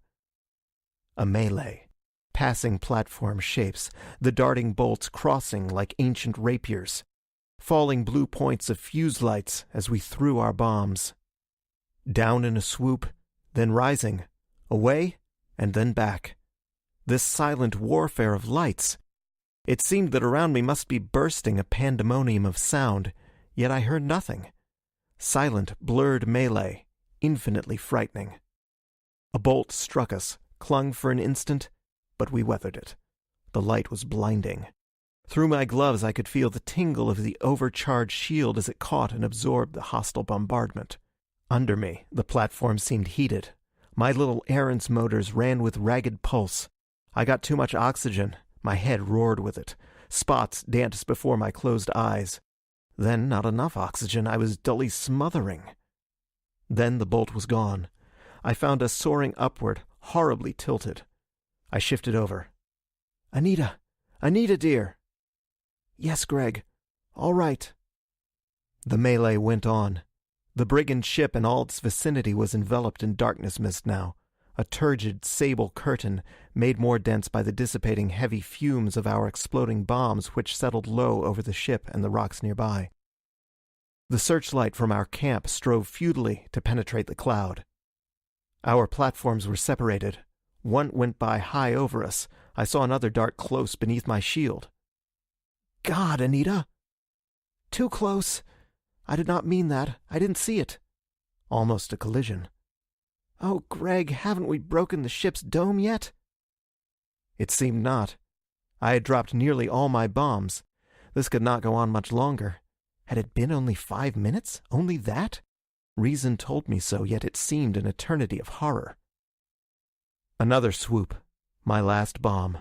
A melee. Passing platform shapes, the darting bolts crossing like ancient rapiers. Falling blue points of fuse lights as we threw our bombs. Down in a swoop, then rising, away, and then back. This silent warfare of lights. It seemed that around me must be bursting a pandemonium of sound, yet I heard nothing. Silent, blurred melee, infinitely frightening. A bolt struck us, clung for an instant, but we weathered it. The light was blinding. Through my gloves I could feel the tingle of the overcharged shield as it caught and absorbed the hostile bombardment. Under me, the platform seemed heated. My little Errant's motors ran with ragged pulse. I got too much oxygen. My head roared with it. Spots danced before my closed eyes. Then not enough oxygen. I was dully smothering. Then the bolt was gone. I found us soaring upward, horribly tilted. I shifted over. "Anita! Anita, dear!" "Yes, Greg. All right." The melee went on. The brigand ship and all its vicinity was enveloped in darkness mist now, a turgid sable curtain made more dense by the dissipating heavy fumes of our exploding bombs which settled low over the ship and the rocks nearby. The searchlight from our camp strove futilely to penetrate the cloud. Our platforms were separated. One went by high over us. I saw another dart close beneath my shield. "God, Anita!" "Too close. I did not mean that. I didn't see it." Almost a collision. "Oh, Greg, haven't we broken the ship's dome yet?" It seemed not. I had dropped nearly all my bombs. This could not go on much longer. Had it been only 5 minutes? Only that? Reason told me so, yet it seemed an eternity of horror. Another swoop. My last bomb.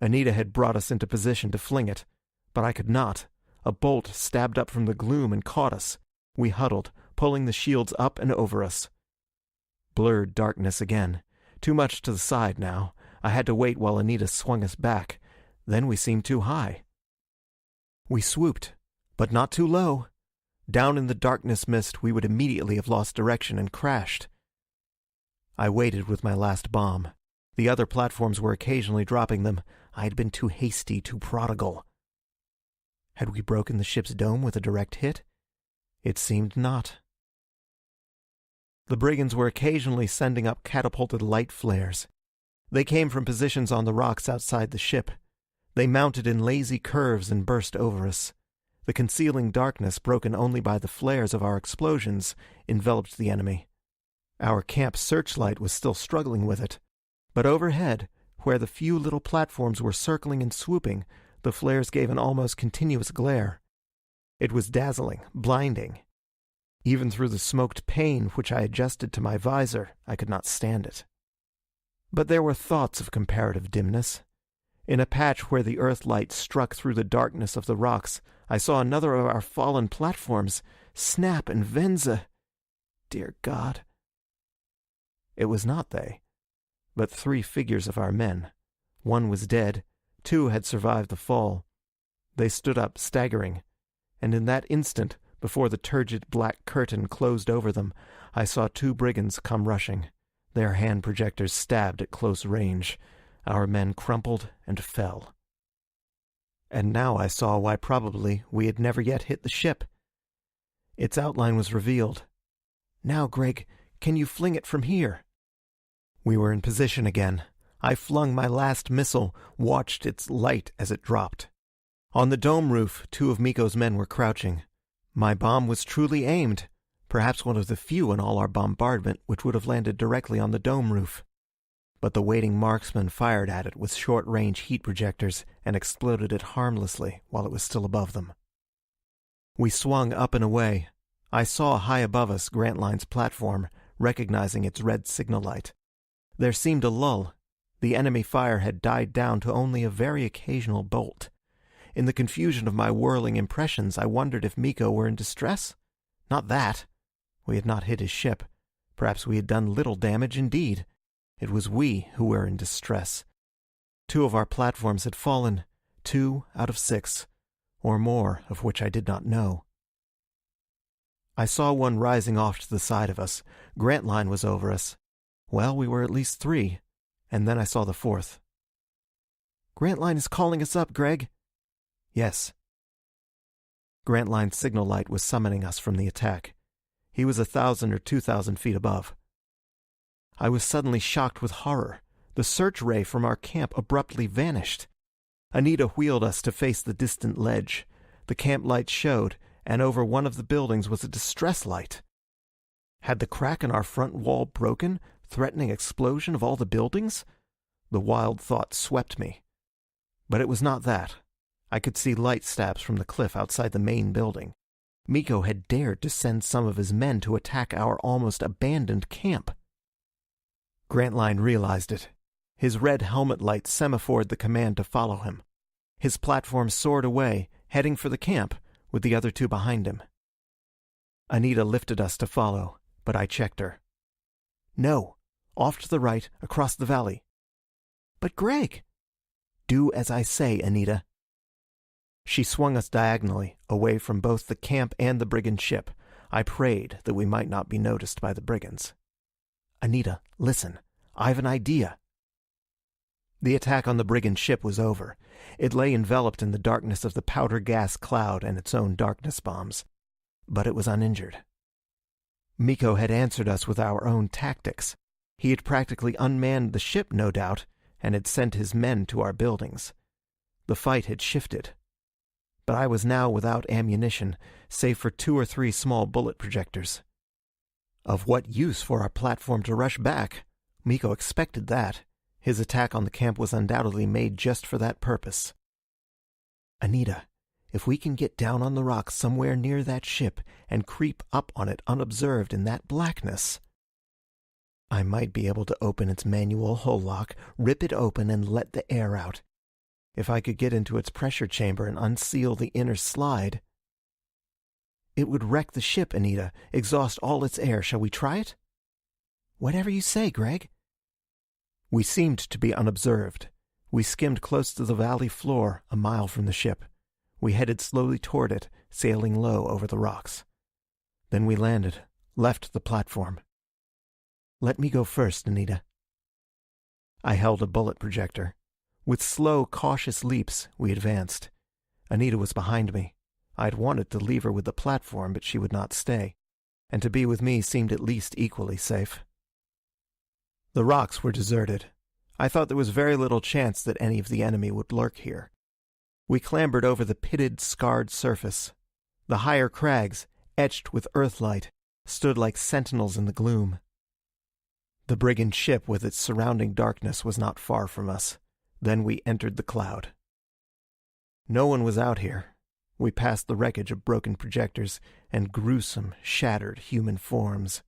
Anita had brought us into position to fling it. But I could not. A bolt stabbed up from the gloom and caught us. We huddled, pulling the shields up and over us. Blurred darkness again. Too much to the side now. I had to wait while Anita swung us back. Then we seemed too high. We swooped, but not too low. Down in the darkness mist we would immediately have lost direction and crashed. I waited with my last bomb. The other platforms were occasionally dropping them. I had been too hasty, too prodigal. Had we broken the ship's dome with a direct hit? It seemed not. The brigands were occasionally sending up catapulted light flares. They came from positions on the rocks outside the ship. They mounted in lazy curves and burst over us. The concealing darkness, broken only by the flares of our explosions, enveloped the enemy. Our camp searchlight was still struggling with it. But overhead, where the few little platforms were circling and swooping, the flares gave an almost continuous glare. It was dazzling, blinding. Even through the smoked pane which I adjusted to my visor, I could not stand it. But there were thoughts of comparative dimness. In a patch where the earthlight struck through the darkness of the rocks, I saw another of our fallen platforms, Snap and Venza. Dear God. It was not they, but 3 figures of our men. One was dead, 2 had survived the fall. They stood up, staggering, and in that instant, before the turgid black curtain closed over them, I saw 2 brigands come rushing. Their hand projectors stabbed at close range. Our men crumpled and fell. And now I saw why probably we had never yet hit the ship. Its outline was revealed. "Now, Greg, can you fling it from here?" We were in position again. I flung my last missile, watched its light as it dropped. On the dome roof, 2 of Miko's men were crouching. My bomb was truly aimed, perhaps one of the few in all our bombardment which would have landed directly on the dome roof. But the waiting marksmen fired at it with short-range heat projectors and exploded it harmlessly while it was still above them. We swung up and away. I saw high above us Grantline's platform, recognizing its red signal light. There seemed a lull. The enemy fire had died down to only a very occasional bolt. In the confusion of my whirling impressions, I wondered if Miko were in distress. Not that. We had not hit his ship. Perhaps we had done little damage indeed. It was we who were in distress. 2 of our platforms had fallen, 2 out of 6, or more of which I did not know. I saw one rising off to the side of us. Grantline was over us. Well, we were at least 3, and then I saw the 4th. "Grantline is calling us up, Greg." "Yes." Grantline's signal light was summoning us from the attack. He was 1,000 or 2,000 feet above. I was suddenly shocked with horror. The search ray from our camp abruptly vanished. Anita wheeled us to face the distant ledge. The camp light showed, and over one of the buildings was a distress light. Had the crack in our front wall broken, threatening explosion of all the buildings? The wild thought swept me. But it was not that. I could see light stabs from the cliff outside the main building. Miko had dared to send some of his men to attack our almost abandoned camp. Grantline realized it. His red helmet light semaphored the command to follow him. His platform soared away, heading for the camp, with the other 2 behind him. Anita lifted us to follow, but I checked her. "No. Off to the right, across the valley." "But Greg!" "Do as I say, Anita." She swung us diagonally, away from both the camp and the brigand ship. I prayed that we might not be noticed by the brigands. "Anita, listen. I've an idea." The attack on the brigand ship was over. It lay enveloped in the darkness of the powder gas cloud and its own darkness bombs. But it was uninjured. Miko had answered us with our own tactics. He had practically unmanned the ship, no doubt, and had sent his men to our buildings. The fight had shifted. But I was now without ammunition, save for 2 or 3 small bullet projectors. Of what use for our platform to rush back? Miko expected that. His attack on the camp was undoubtedly made just for that purpose. "Anita, if we can get down on the rocks somewhere near that ship and creep up on it unobserved in that blackness, I might be able to open its manual hull lock, rip it open and let the air out. If I could get into its pressure chamber and unseal the inner slide..." "It would wreck the ship, Anita, exhaust all its air. Shall we try it?" "Whatever you say, Greg." We seemed to be unobserved. We skimmed close to the valley floor, a mile from the ship. We headed slowly toward it, sailing low over the rocks. Then we landed, left the platform. "Let me go first, Anita." I held a bullet projector. With slow, cautious leaps, we advanced. Anita was behind me. I had wanted to leave her with the platform, but she would not stay. And to be with me seemed at least equally safe. The rocks were deserted. I thought there was very little chance that any of the enemy would lurk here. We clambered over the pitted, scarred surface. The higher crags, etched with earthlight, stood like sentinels in the gloom. The brigand ship with its surrounding darkness was not far from us. Then we entered the cloud. No one was out here. We passed the wreckage of broken projectors and gruesome, shattered human forms.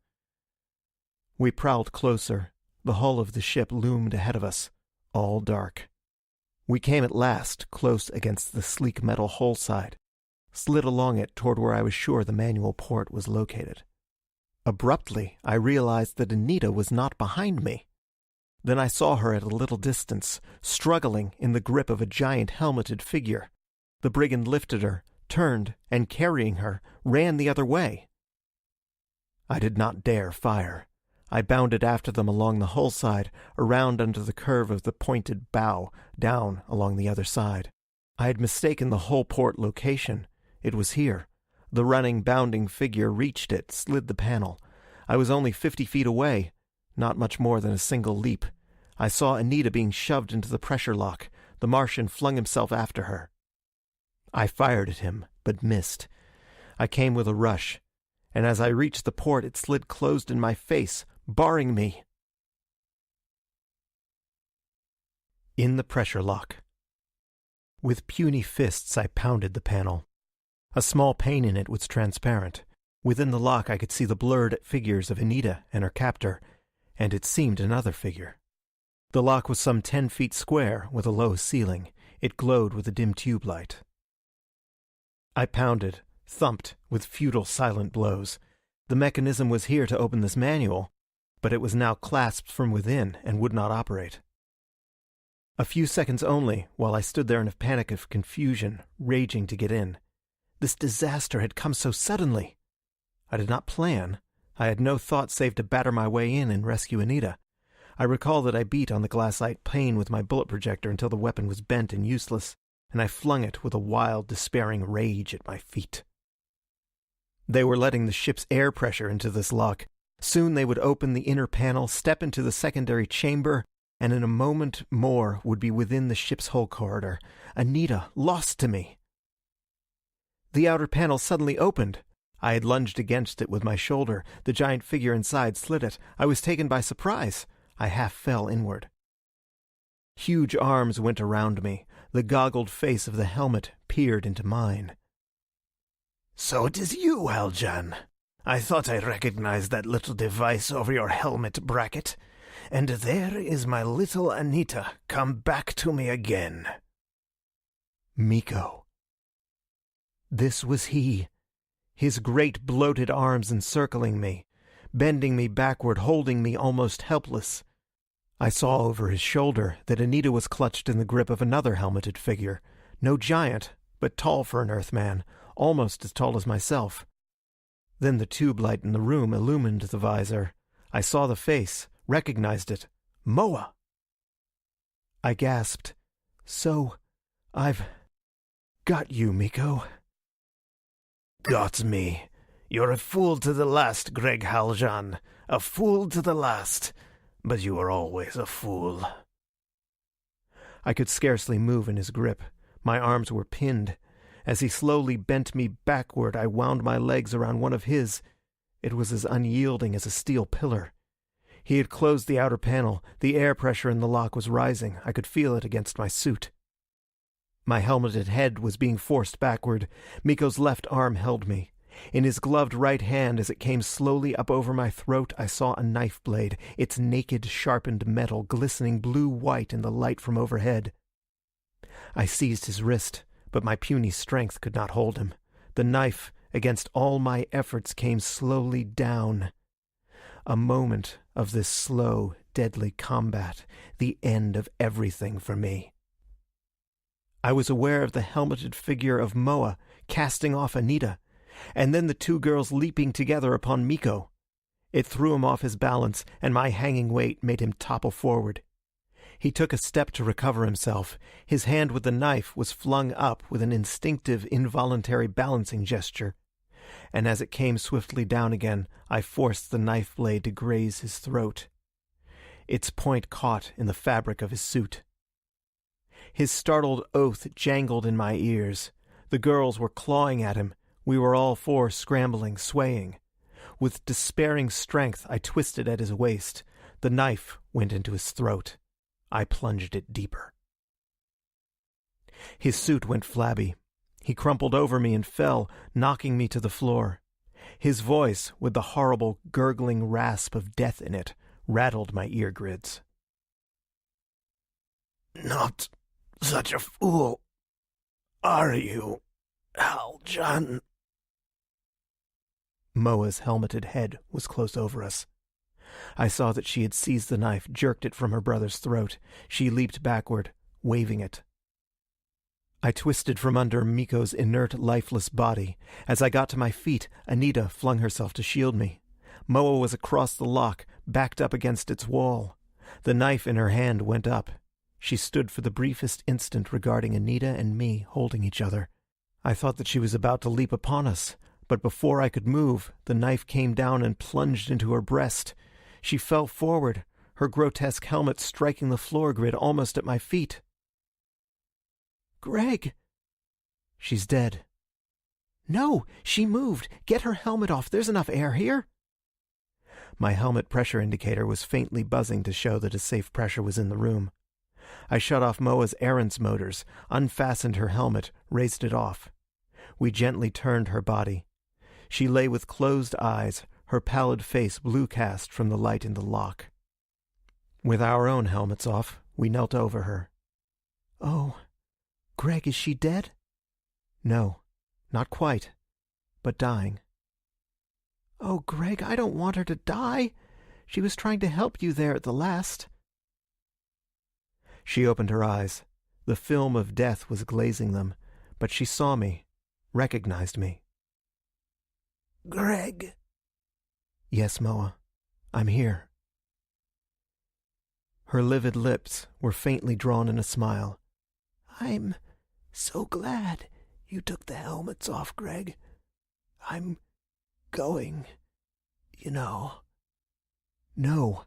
We prowled closer. The hull of the ship loomed ahead of us, all dark. We came at last close against the sleek metal hull side, slid along it toward where I was sure the manual port was located. Abruptly, I realized that Anita was not behind me. Then I saw her at a little distance, struggling in the grip of a giant helmeted figure. The brigand lifted her, turned, and carrying her, ran the other way. I did not dare fire. I bounded after them along the hull side, around under the curve of the pointed bow, down along the other side. I had mistaken the whole port location. It was here. The running, bounding figure reached it, slid the panel. I was only 50 feet away. Not much more than a single leap. I saw Anita being shoved into the pressure lock. The Martian flung himself after her. I fired at him, but missed. I came with a rush, and as I reached the port it slid closed in my face, barring me. In the pressure lock. With puny fists I pounded the panel. A small pane in it was transparent. Within the lock I could see the blurred figures of Anita and her captor, and it seemed another figure. The lock was some 10 feet square, with a low ceiling. It glowed with a dim tube light. I pounded, thumped, with futile silent blows. The mechanism was here to open this manual, but it was now clasped from within and would not operate. A few seconds only, while I stood there in a panic of confusion, raging to get in. This disaster had come so suddenly. I did not plan. I had no thought save to batter my way in and rescue Anita. I recall that I beat on the glassite pane with my bullet projector until the weapon was bent and useless, and I flung it with a wild, despairing rage at my feet. They were letting the ship's air pressure into this lock. Soon they would open the inner panel, step into the secondary chamber, and in a moment more would be within the ship's hull corridor. Anita, lost to me. The outer panel suddenly opened. I had lunged against it with my shoulder. The giant figure inside slid it. I was taken by surprise. I half fell inward. Huge arms went around me. The goggled face of the helmet peered into mine. "So it is you, Haljan. I thought I recognized that little device over your helmet bracket. And there is my little Anita, come back to me again." Miko. This was he. His great bloated arms encircling me, bending me backward, holding me almost helpless. I saw over his shoulder that Anita was clutched in the grip of another helmeted figure. No giant, but tall for an Earthman, almost as tall as myself. Then the tube light in the room illumined the visor. I saw the face, recognized it. Moa! I gasped. "So, I've got you, Miko." "Got me. You're a fool to the last, Greg Haljan. A fool to the last. But you were always a fool." I could scarcely move in his grip. My arms were pinned. As he slowly bent me backward, I wound my legs around one of his. It was as unyielding as a steel pillar. He had closed the outer panel. The air pressure in the lock was rising. I could feel it against my suit. My helmeted head was being forced backward. Miko's left arm held me. In his gloved right hand, as it came slowly up over my throat, I saw a knife blade, its naked, sharpened metal glistening blue-white in the light from overhead. I seized his wrist, but my puny strength could not hold him. The knife, against all my efforts, came slowly down. A moment of this slow, deadly combat, the end of everything for me. I was aware of the helmeted figure of Moa casting off Anita, and then the two girls leaping together upon Miko. It threw him off his balance, and my hanging weight made him topple forward. He took a step to recover himself. His hand with the knife was flung up with an instinctive, involuntary balancing gesture, and as it came swiftly down again, I forced the knife blade to graze his throat. Its point caught in the fabric of his suit. His startled oath jangled in my ears. The girls were clawing at him. We were all four scrambling, swaying. With despairing strength, I twisted at his waist. The knife went into his throat. I plunged it deeper. His suit went flabby. He crumpled over me and fell, knocking me to the floor. His voice, with the horrible, gurgling rasp of death in it, rattled my ear grids. "Not such a fool, are you, Haljan?" Moa's helmeted head was close over us. I saw that she had seized the knife, jerked it from her brother's throat. She leaped backward, waving it. I twisted from under Miko's inert, lifeless body. As I got to my feet, Anita flung herself to shield me. Moa was across the lock, backed up against its wall. The knife in her hand went up. She stood for the briefest instant regarding Anita and me holding each other. I thought that she was about to leap upon us, but before I could move, the knife came down and plunged into her breast. She fell forward, her grotesque helmet striking the floor grid almost at my feet. "Greg!" "She's dead." "No! She moved! Get her helmet off! There's enough air here!" My helmet pressure indicator was faintly buzzing to show that a safe pressure was in the room. I shut off Moa's Errant's motors, unfastened her helmet, raised it off. We gently turned her body. She lay with closed eyes, her pallid face blue-cast from the light in the lock. With our own helmets off, we knelt over her. "Oh, Greg, is she dead?" "No, not quite, but dying." "Oh, Greg, I don't want her to die. She was trying to help you there at the last." She opened her eyes. The film of death was glazing them, but she saw me, recognized me. "Greg." "Yes, Moa. I'm here." Her livid lips were faintly drawn in a smile. "I'm so glad you took the helmets off, Greg. I'm going, you know." "No."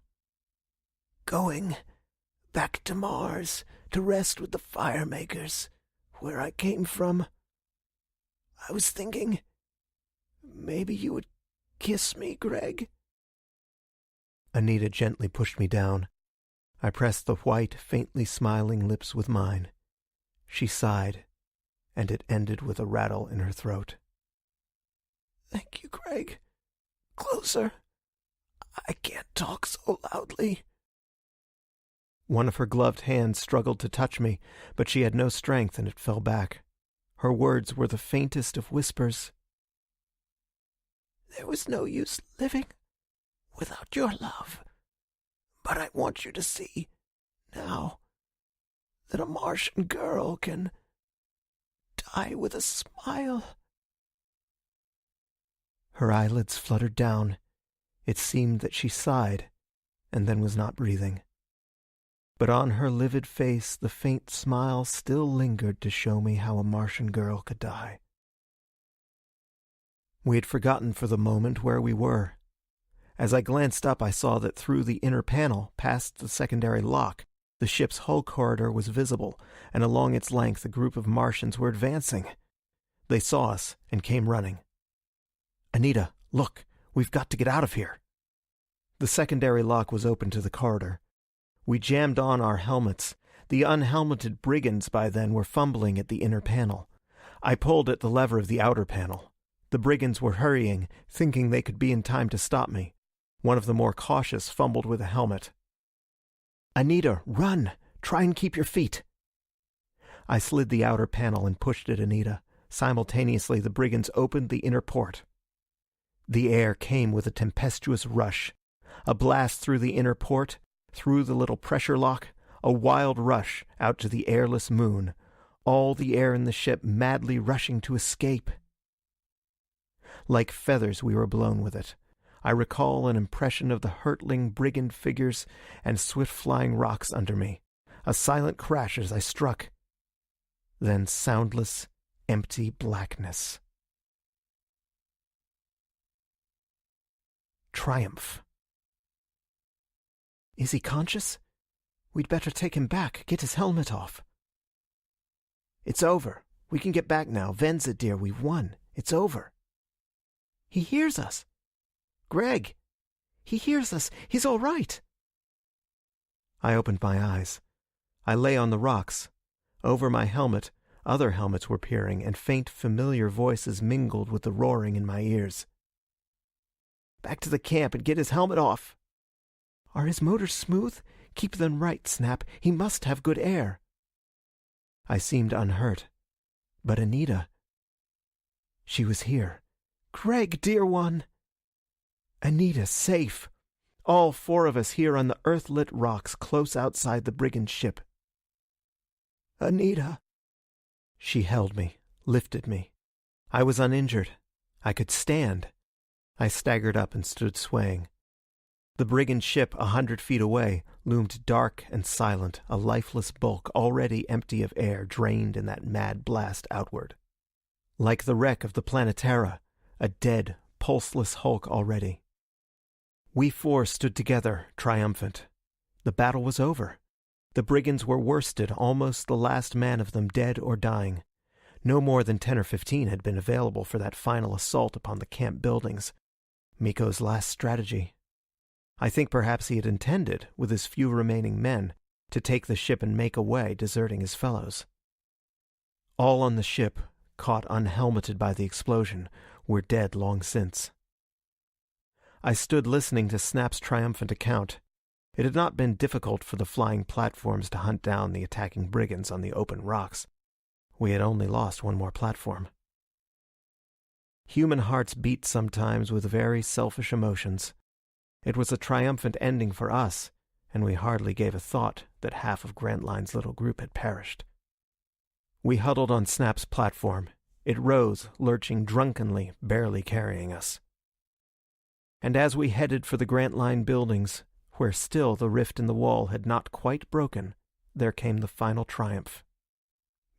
"Going back to Mars to rest with the firemakers, where I came from. I was thinking maybe you would kiss me, Greg." Anita gently pushed me down. I pressed the white, faintly smiling lips with mine. She sighed, and it ended with a rattle in her throat. "Thank you, Greg. Closer. I can't talk so loudly." One of her gloved hands struggled to touch me, but she had no strength and it fell back. Her words were the faintest of whispers. "There was no use living without your love. But I want you to see, now, that a Martian girl can die with a smile." Her eyelids fluttered down. It seemed that she sighed, and then was not breathing. But on her livid face the faint smile still lingered to show me how a Martian girl could die. We had forgotten for the moment where we were. As I glanced up, I saw that through the inner panel, past the secondary lock, the ship's hull corridor was visible, and along its length a group of Martians were advancing. They saw us and came running. "Anita, look! We've got to get out of here!" The secondary lock was open to the corridor. We jammed on our helmets. The unhelmeted brigands by then were fumbling at the inner panel. I pulled at the lever of the outer panel. The brigands were hurrying, thinking they could be in time to stop me. One of the more cautious fumbled with a helmet. "Anita, run! Try and keep your feet!" I slid the outer panel and pushed at Anita. Simultaneously, the brigands opened the inner port. The air came with a tempestuous rush. A blast through the inner port, through the little pressure lock, a wild rush out to the airless moon. All the air in the ship madly rushing to escape. Like feathers we were blown with it. I recall an impression of the hurtling brigand figures and swift-flying rocks under me. A silent crash as I struck. Then soundless, empty blackness. Triumph. "Is he conscious? We'd better take him back, get his helmet off." "It's over. We can get back now. Venza, dear, we've won. It's over." "He hears us. Greg! He hears us. He's all right." I opened my eyes. I lay on the rocks. Over my helmet, other helmets were peering, and faint, familiar voices mingled with the roaring in my ears. "Back to the camp and get his helmet off." "Are his motors smooth? Keep them right, Snap. He must have good air." I seemed unhurt. But Anita... She was here. "Greg, dear one!" Anita, safe. All four of us here on the earth-lit rocks close outside the brigand ship. "Anita." She held me, lifted me. I was uninjured. I could stand. I staggered up and stood swaying. The brigand ship 100 feet away loomed dark and silent, a lifeless bulk already empty of air drained in that mad blast outward. Like the wreck of the Planetara, a dead, pulseless hulk already. We four stood together, triumphant. The battle was over. The brigands were worsted, almost the last man of them dead or dying. No more than 10 or 15 had been available for that final assault upon the camp buildings. Miko's last strategy. I think perhaps he had intended, with his few remaining men, to take the ship and make away, deserting his fellows. All on the ship, caught unhelmeted by the explosion, were dead long since. I stood listening to Snap's triumphant account. It had not been difficult for the flying platforms to hunt down the attacking brigands on the open rocks. We had only lost one more platform. Human hearts beat sometimes with very selfish emotions. It was a triumphant ending for us, and we hardly gave a thought that half of Grantline's little group had perished. We huddled on Snap's platform. It rose, lurching drunkenly, barely carrying us. And as we headed for the Grantline buildings, where still the rift in the wall had not quite broken, there came the final triumph.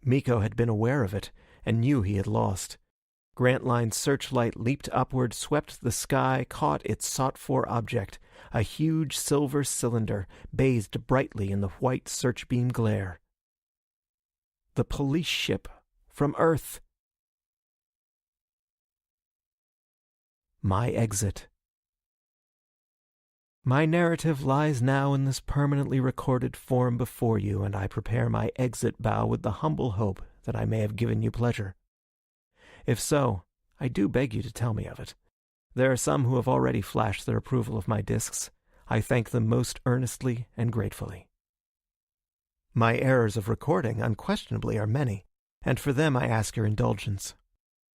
Miko had been aware of it, and knew he had lost. Grantline's searchlight leaped upward, swept the sky, caught its sought-for object, a huge silver cylinder, bathed brightly in the white search-beam glare. The police ship from Earth. My exit. My narrative lies now in this permanently recorded form before you, and I prepare my exit bow with the humble hope that I may have given you pleasure. If so, I do beg you to tell me of it. There are some who have already flashed their approval of my discs. I thank them most earnestly and gratefully. My errors of recording unquestionably are many, and for them I ask your indulgence.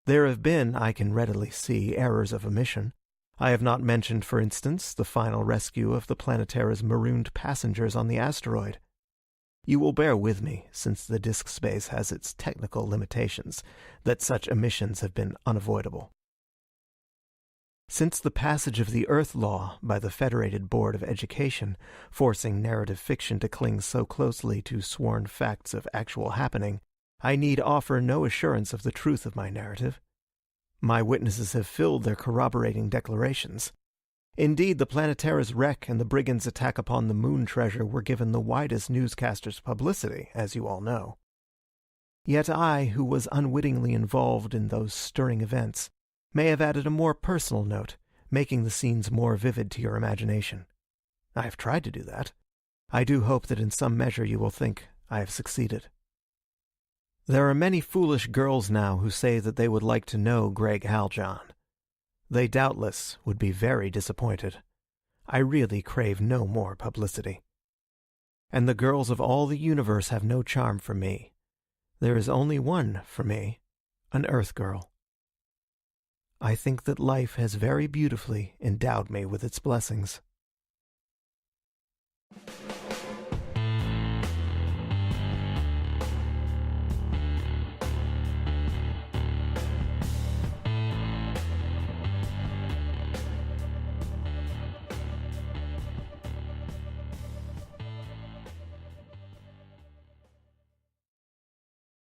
There have been, I can readily see, errors of omission. I have not mentioned, for instance, the final rescue of the Planetara's marooned passengers on the asteroid. You will bear with me, since the disk space has its technical limitations, that such omissions have been unavoidable. Since the passage of the Earth Law by the Federated Board of Education, forcing narrative fiction to cling so closely to sworn facts of actual happening, I need offer no assurance of the truth of my narrative. My witnesses have filled their corroborating declarations. Indeed, the Planetara's wreck and the brigands' attack upon the moon treasure were given the widest newscasters' publicity, as you all know. Yet I, who was unwittingly involved in those stirring events, may have added a more personal note, making the scenes more vivid to your imagination. I have tried to do that. I do hope that in some measure you will think I have succeeded. There are many foolish girls now who say that they would like to know Greg Haljan. They doubtless would be very disappointed. I really crave no more publicity. And the girls of all the universe have no charm for me. There is only one for me, an Earth girl. I think that life has very beautifully endowed me with its blessings.